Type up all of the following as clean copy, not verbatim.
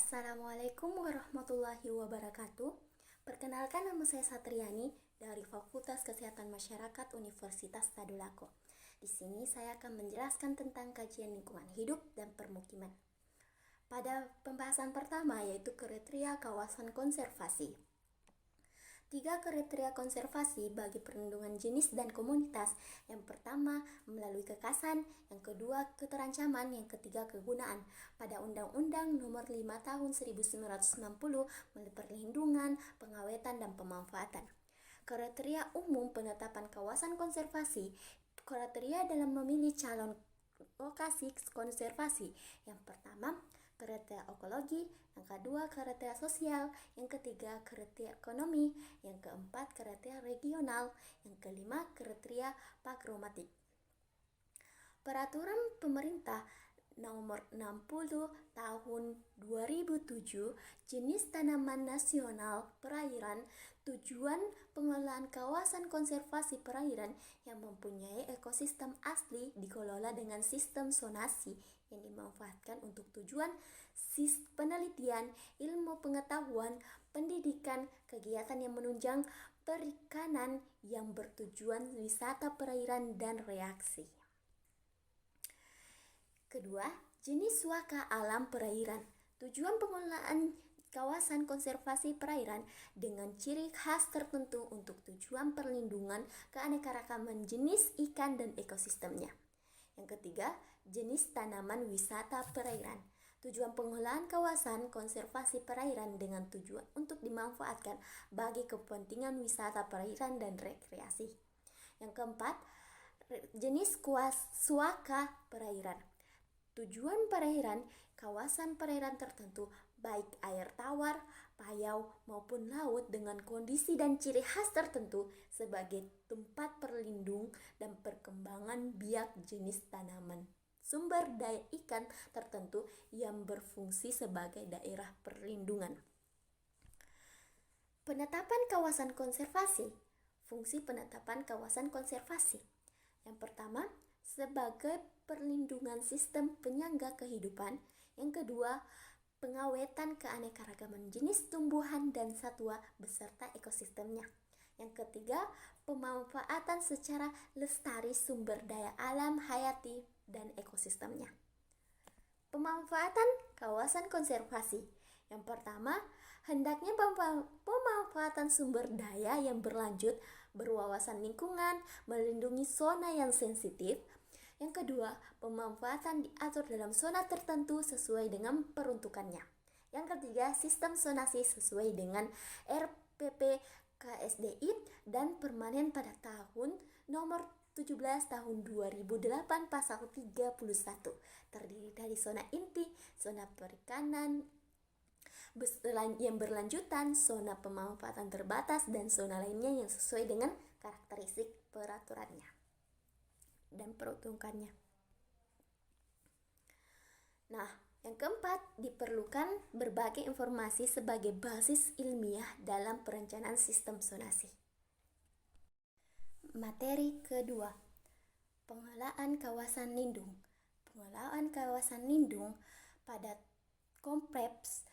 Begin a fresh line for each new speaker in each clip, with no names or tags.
Assalamualaikum warahmatullahi wabarakatuh. Perkenalkan, nama saya Satriani dari Fakultas Kesehatan Masyarakat Universitas Tadulako. Di sini saya akan menjelaskan tentang kajian lingkungan hidup dan permukiman. Pada pembahasan pertama yaitu kriteria kawasan konservasi. 3 kriteria konservasi bagi perlindungan jenis dan komunitas. Yang pertama, melalui kekasan. Yang kedua, keterancaman. Yang ketiga, kegunaan. Pada Undang-Undang Nomor 5 Tahun 1960 melalui perlindungan, pengawetan, dan pemanfaatan. Kriteria umum penetapan kawasan konservasi. Kriteria dalam memilih calon lokasi konservasi. Yang pertama, kriteria ekologi, yang kedua kriteria sosial, yang ketiga kriteria ekonomi, yang keempat kriteria regional, yang kelima kriteria pagromatik. Peraturan Pemerintah Nomor 60 Tahun 2007 Jenis Tanaman Nasional Perairan, tujuan pengelolaan kawasan konservasi perairan yang mempunyai ekosistem asli dikelola dengan sistem zonasi yang dimanfaatkan untuk tujuan penelitian, ilmu pengetahuan, pendidikan, kegiatan yang menunjang perikanan yang bertujuan wisata perairan dan reaksi. Kedua, jenis suaka alam perairan. Tujuan pengelolaan kawasan konservasi perairan dengan ciri khas tertentu untuk tujuan perlindungan keanekaragaman jenis ikan dan ekosistemnya. Yang ketiga, jenis tanaman wisata perairan. Tujuan pengelolaan kawasan konservasi perairan dengan tujuan untuk dimanfaatkan bagi kepentingan wisata perairan dan rekreasi. Yang keempat, jenis suaka perairan. Tujuan perairan, kawasan perairan tertentu, baik air tawar, payau, maupun laut dengan kondisi dan ciri khas tertentu sebagai tempat perlindung dan perkembangan biak jenis tanaman, sumber daya ikan tertentu yang berfungsi sebagai daerah perlindungan. Penetapan kawasan konservasi. Fungsi penetapan kawasan konservasi. Yang pertama, sebagai perlindungan sistem penyangga kehidupan. Yang kedua, pengawetan keanekaragaman jenis tumbuhan dan satwa beserta ekosistemnya. Yang ketiga, pemanfaatan secara lestari sumber daya alam hayati dan ekosistemnya. Pemanfaatan kawasan konservasi. Yang pertama, hendaknya pemanfaatan sumber daya yang berlanjut, berwawasan lingkungan, melindungi zona yang sensitif. Yang kedua, pemanfaatan diatur dalam zona tertentu sesuai dengan peruntukannya. Yang ketiga, sistem zonasi sesuai dengan RPP KSDI dan permanen pada tahun nomor 17 tahun 2008 pasal 31, terdiri dari zona inti, zona perikanan yang berlanjutan, zona pemanfaatan terbatas, dan zona lainnya yang sesuai dengan karakteristik peraturannya dan peruntukannya. Nah, yang keempat, diperlukan berbagai informasi sebagai basis ilmiah dalam perencanaan sistem zonasi. Materi kedua, pengelolaan kawasan lindung. Pengelolaan kawasan lindung pada Kompres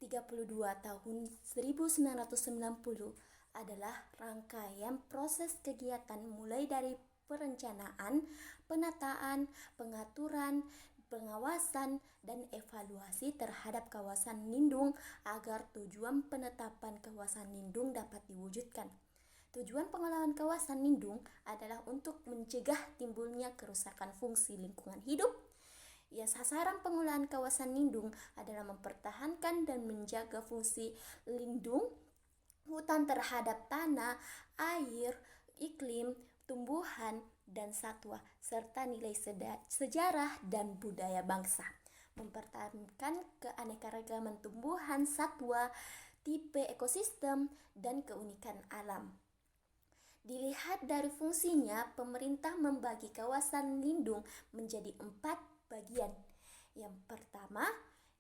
32 tahun 1990 adalah rangkaian proses kegiatan mulai dari perencanaan, penataan, pengaturan, pengawasan, dan evaluasi terhadap kawasan lindung agar tujuan penetapan kawasan lindung dapat diwujudkan. Tujuan pengelolaan kawasan lindung adalah untuk mencegah timbulnya kerusakan fungsi lingkungan hidup. Sasaran pengelolaan kawasan lindung adalah mempertahankan dan menjaga fungsi lindung hutan terhadap tanah, air, iklim, tumbuhan, dan satwa, serta nilai sejarah dan budaya bangsa. Mempertahankan keanekaragaman tumbuhan, satwa, tipe ekosistem, dan keunikan alam. Dilihat dari fungsinya, pemerintah membagi kawasan lindung menjadi 4 bagian. Yang pertama,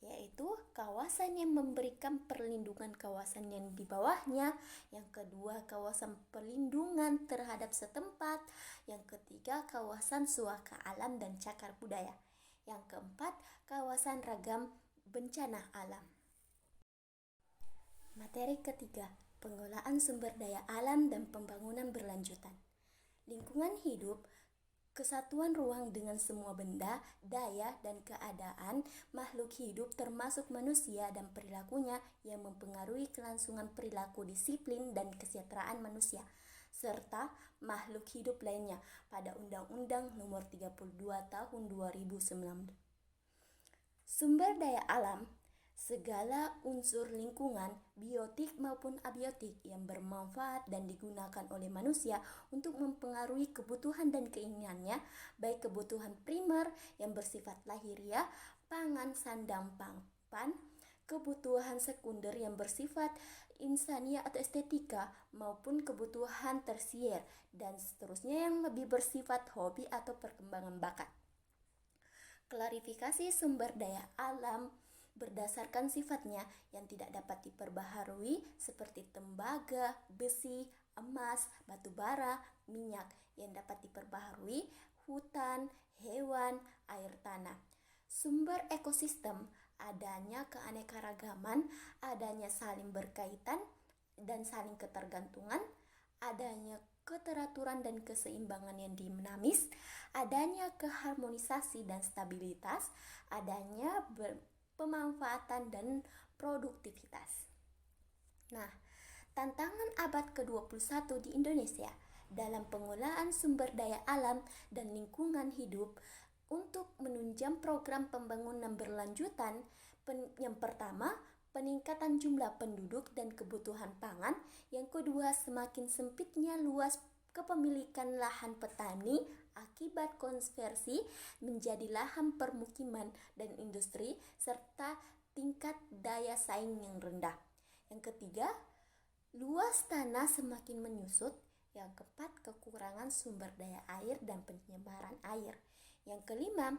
yaitu kawasan yang memberikan perlindungan kawasan yang di bawahnya. Yang kedua, kawasan perlindungan terhadap setempat. Yang ketiga, kawasan suaka alam dan cagar budaya. Yang keempat, kawasan ragam bencana alam. Materi ketiga, pengelolaan sumber daya alam dan pembangunan berlanjutan. Lingkungan hidup, kesatuan ruang dengan semua benda, daya, dan keadaan makhluk hidup termasuk manusia dan perilakunya yang mempengaruhi kelangsungan perilaku disiplin dan kesejahteraan manusia, serta makhluk hidup lainnya pada Undang-Undang Nomor 32 Tahun 2009. Sumber daya alam, segala unsur lingkungan, biotik maupun abiotik yang bermanfaat dan digunakan oleh manusia untuk mempengaruhi kebutuhan dan keinginannya, baik kebutuhan primer yang bersifat lahiriah, pangan, sandang, papan, kebutuhan sekunder yang bersifat insania atau estetika, maupun kebutuhan tersier, dan seterusnya yang lebih bersifat hobi atau perkembangan bakat. Klarifikasi sumber daya alam berdasarkan sifatnya yang tidak dapat diperbaharui seperti tembaga, besi, emas, batu bara, minyak yang dapat diperbaharui, hutan, hewan, air tanah. Sumber ekosistem, adanya keanekaragaman, adanya saling berkaitan dan saling ketergantungan, adanya keteraturan dan keseimbangan yang dinamis, adanya keharmonisasi dan stabilitas, adanya pemanfaatan dan produktivitas. Nah, tantangan abad ke-21 di Indonesia dalam pengelolaan sumber daya alam dan lingkungan hidup untuk menunjang program pembangunan berlanjutan. Yang pertama, peningkatan jumlah penduduk dan kebutuhan pangan. Yang kedua, semakin sempitnya luas kepemilikan lahan petani akibat konversi menjadi lahan permukiman dan industri, serta tingkat daya saing yang rendah. Yang ketiga, luas tanah semakin menyusut. Yang keempat, kekurangan sumber daya air dan penyebaran air. Yang kelima,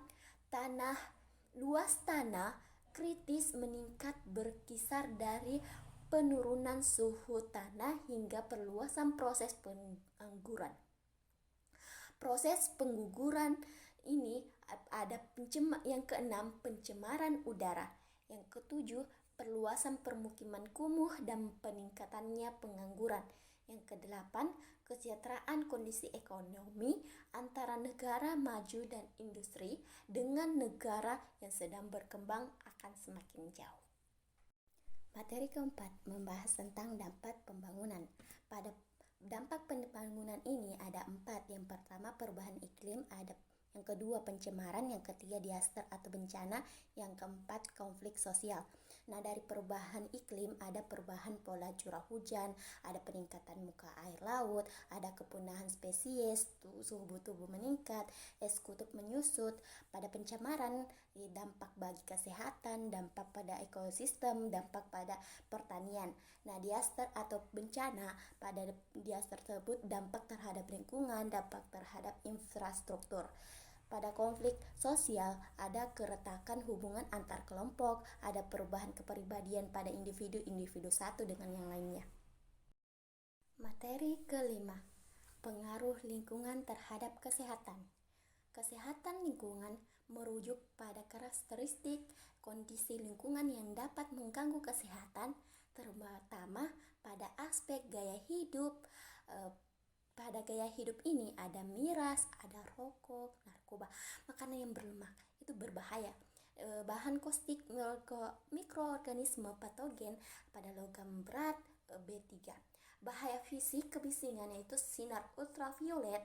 luas tanah kritis meningkat berkisar dari penurunan suhu tanah hingga perluasan proses pengguguran. Proses pengguguran ini ada yang keenam, pencemaran udara. Yang ketujuh, perluasan permukiman kumuh dan peningkatannya pengangguran. Yang kedelapan, kesejahteraan kondisi ekonomi antara negara maju dan industri dengan negara yang sedang berkembang akan semakin jauh. Materi keempat membahas tentang dampak pembangunan. Pada dampak pembangunan ini ada 4. Yang pertama, perubahan iklim, yang kedua, pencemaran, yang ketiga, disaster atau bencana, yang keempat, konflik sosial. Nah, dari perubahan iklim ada perubahan pola curah hujan, ada peningkatan muka air laut, ada kepunahan spesies, suhu tubuh meningkat, es kutub menyusut. Pada pencemaran, dampak bagi kesehatan, dampak pada ekosistem, dampak pada pertanian. Nah, disaster atau bencana, pada disaster tersebut dampak terhadap lingkungan, dampak terhadap infrastruktur. Pada konflik sosial, ada keretakan hubungan antar kelompok, ada perubahan kepribadian pada individu satu dengan yang lainnya. Materi kelima, pengaruh lingkungan terhadap kesehatan. Kesehatan lingkungan merujuk pada karakteristik kondisi lingkungan yang dapat mengganggu kesehatan, terutama pada aspek gaya hidup. Pada gaya hidup ini ada miras, ada rokok, narkoba, makanan yang berlemak, itu berbahaya. Bahan kaustik mikroorganisme patogen pada logam berat B3. Bahaya fisik kebisingan yaitu sinar ultraviolet,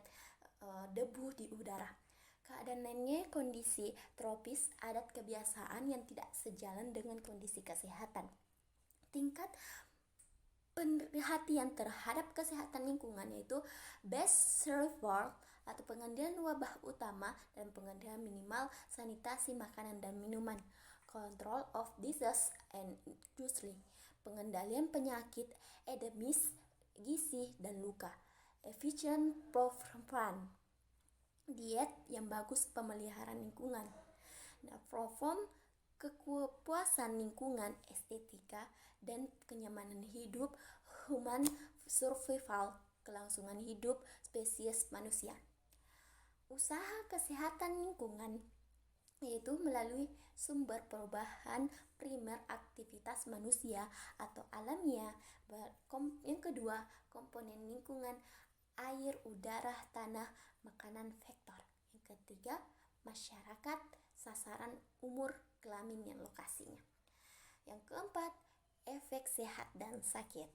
debu di udara. Keadaan lainnya kondisi tropis, adat kebiasaan yang tidak sejalan dengan kondisi kesehatan. Tingkat perhatian terhadap kesehatan lingkungan yaitu best survival atau pengendalian wabah utama dan pengendalian minimal sanitasi makanan dan minuman, control of disease and industry, pengendalian penyakit endemis, gizi dan luka, efficient program, diet yang bagus, pemeliharaan lingkungan. Nah, perform kepuasan lingkungan, estetika, dan kenyamanan hidup, human survival, kelangsungan hidup spesies manusia. Usaha kesehatan lingkungan yaitu melalui sumber perubahan primer aktivitas manusia atau alamiah. Yang kedua, komponen lingkungan, air, udara, tanah, makanan, vektor. Yang ketiga, masyarakat, sasaran, umur, kelamin, dan lokasinya. Yang keempat, efek sehat dan sakit.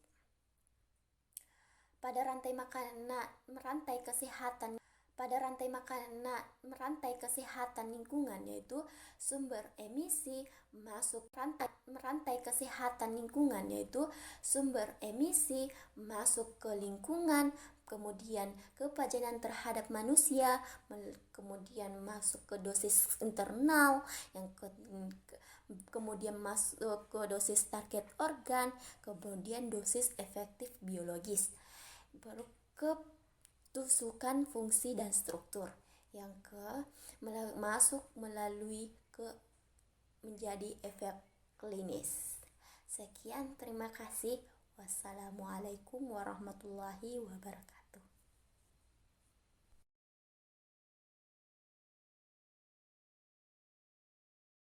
Pada rantai kesehatan lingkungan, yaitu sumber emisi masuk ke lingkungan, kemudian kepajanan terhadap manusia, kemudian masuk ke dosis internal, kemudian masuk ke dosis target organ, kemudian dosis efektif biologis, baru ke tusukan fungsi dan struktur. Yang masuk melalui menjadi efek klinis. Sekian, terima kasih. Wassalamualaikum warahmatullahi wabarakatuh.